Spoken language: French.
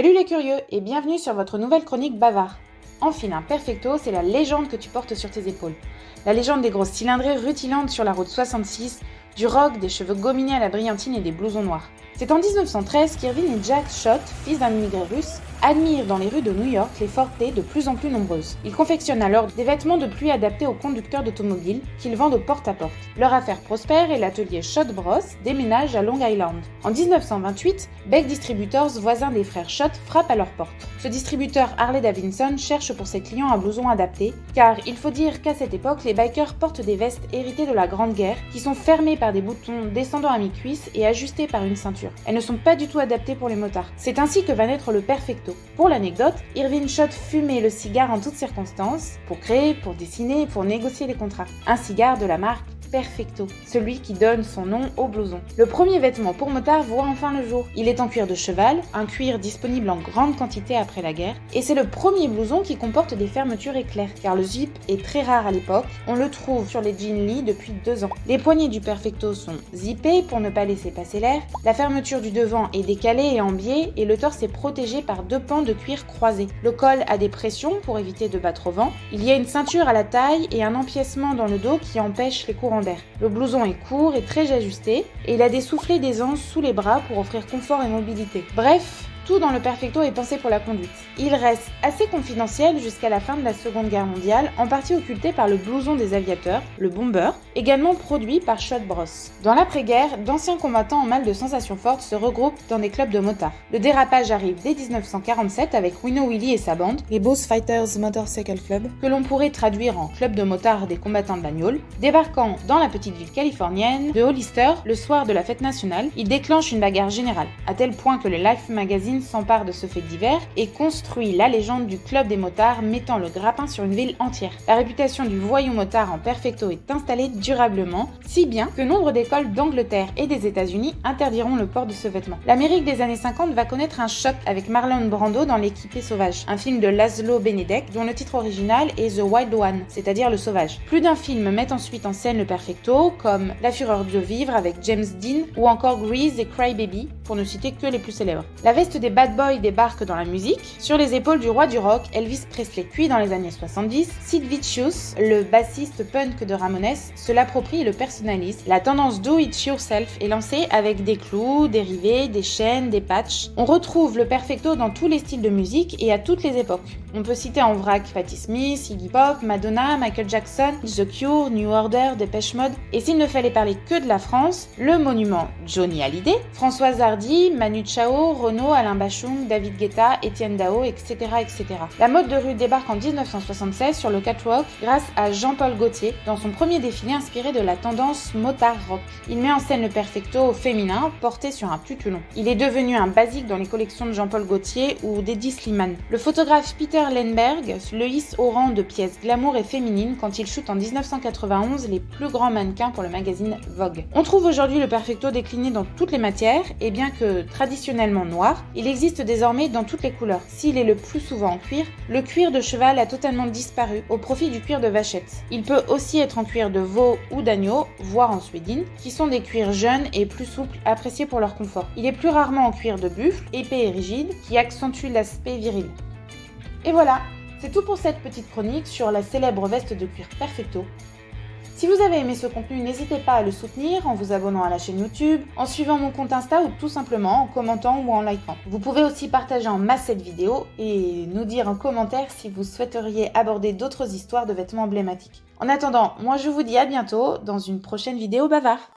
Salut les curieux et bienvenue sur votre nouvelle chronique bavard. Enfile un perfecto, c'est la légende que tu portes sur tes épaules. La légende des grosses cylindrées rutilantes sur la route 66, du rock, des cheveux gominés à la brillantine et des blousons noirs. C'est en 1913 qu'Irving et Jack Schott, fils d'un immigré russe, admirent dans les rues de New York les Ford T de plus en plus nombreuses. Ils confectionnent alors des vêtements de pluie adaptés aux conducteurs d'automobiles qu'ils vendent au porte-à-porte. Leur affaire prospère et l'atelier Schott Bros déménage à Long Island. En 1928, Beck Distributors, voisin des frères Schott, frappe à leur porte. Ce distributeur Harley Davidson cherche pour ses clients un blouson adapté, car il faut dire qu'à cette époque, les bikers portent des vestes héritées de la Grande Guerre, qui sont fermées par des boutons descendant à mi-cuisse et ajustées par une ceinture. Elles ne sont pas du tout adaptées pour les motards. C'est ainsi que va naître le perfecto. Pour l'anecdote, Irving Schott fumait le cigare en toutes circonstances, pour créer, pour dessiner, pour négocier les contrats. Un cigare de la marque Perfecto, celui qui donne son nom au blouson. Le premier vêtement pour motard voit enfin le jour. Il est en cuir de cheval, un cuir disponible en grande quantité après la guerre, et c'est le premier blouson qui comporte des fermetures éclairs, car le zip est très rare à l'époque, on le trouve sur les jeans Lee depuis 2 ans. Les poignées du Perfecto sont zippées pour ne pas laisser passer l'air, la fermeture du devant est décalée et en biais, et le torse est protégé par 2 pans de cuir croisés. Le col a des pressions pour éviter de battre au vent, il y a une ceinture à la taille et un empiècement dans le dos qui empêche les courants d'air. Le blouson est court et très ajusté et il a des soufflets d'aisance sous les bras pour offrir confort et mobilité. Bref, tout dans le Perfecto est pensé pour la conduite. Il reste assez confidentiel jusqu'à la fin de la Seconde Guerre mondiale, en partie occulté par le blouson des aviateurs, le bomber, également produit par Schott Bros. Dans l'après-guerre, d'anciens combattants en mal de sensations fortes se regroupent dans des clubs de motards. Le dérapage arrive dès 1947 avec Wino Willie et sa bande, les Boss Fighters Motorcycle Club, que l'on pourrait traduire en club de motards des combattants de bagnole. Débarquant dans la petite ville californienne de Hollister, le soir de la fête nationale, ils déclenchent une bagarre générale, à tel point que le Life Magazine s'empare de ce fait divers et construit la légende du club des motards mettant le grappin sur une ville entière. La réputation du voyou motard en perfecto est installée durablement, si bien que nombre d'écoles d'Angleterre et des États-Unis interdiront le port de ce vêtement. L'Amérique des années 50 va connaître un choc avec Marlon Brando dans L'équipé sauvage, un film de Laszlo Benedek dont le titre original est The Wild One, c'est-à-dire le sauvage. Plus d'un film met ensuite en scène le perfecto, comme La fureur de vivre avec James Dean ou encore Grease et Cry Baby, pour ne citer que les plus célèbres. La veste des Bad Boys débarque dans la musique, sur les épaules du roi du rock, Elvis Presley. Puis dans les années 70, Sid Vicious, le bassiste punk de Ramones, se l'approprie et le personnalise. La tendance do it yourself est lancée avec des clous, des rivets, des chaînes, des patchs. On retrouve le perfecto dans tous les styles de musique et à toutes les époques. On peut citer en vrac Patti Smith, Iggy Pop, Madonna, Michael Jackson, The Cure, New Order, Depeche Mode. Et s'il ne fallait parler que de la France, le monument Johnny Hallyday, Françoise Hardy, Manu Chao, Renaud, Alain Bachung, David Guetta, Étienne Dao, etc., etc. La mode de rue débarque en 1976 sur le catwalk grâce à Jean-Paul Gaultier dans son premier défilé inspiré de la tendance motard rock. Il met en scène le perfecto au féminin porté sur un tutulon. Il est devenu un basique dans les collections de Jean-Paul Gaultier ou d'Eddie Slimane. Le photographe Peter Lindbergh le hisse au rang de pièces glamour et féminines quand il shoot en 1991 les plus grands mannequins pour le magazine Vogue. On trouve aujourd'hui le perfecto décliné dans toutes les matières et bien que traditionnellement noir, il existe désormais dans toutes les couleurs. S'il est le plus souvent en cuir, le cuir de cheval a totalement disparu au profit du cuir de vachette. Il peut aussi être en cuir de veau ou d'agneau, voire en suédine, qui sont des cuirs jeunes et plus souples appréciés pour leur confort. Il est plus rarement en cuir de buffle, épais et rigide, qui accentue l'aspect viril. Et voilà, c'est tout pour cette petite chronique sur la célèbre veste de cuir Perfecto. Si vous avez aimé ce contenu, n'hésitez pas à le soutenir en vous abonnant à la chaîne YouTube, en suivant mon compte Insta ou tout simplement en commentant ou en likant. Vous pouvez aussi partager en masse cette vidéo et nous dire en commentaire si vous souhaiteriez aborder d'autres histoires de vêtements emblématiques. En attendant, moi je vous dis à bientôt dans une prochaine vidéo bavard.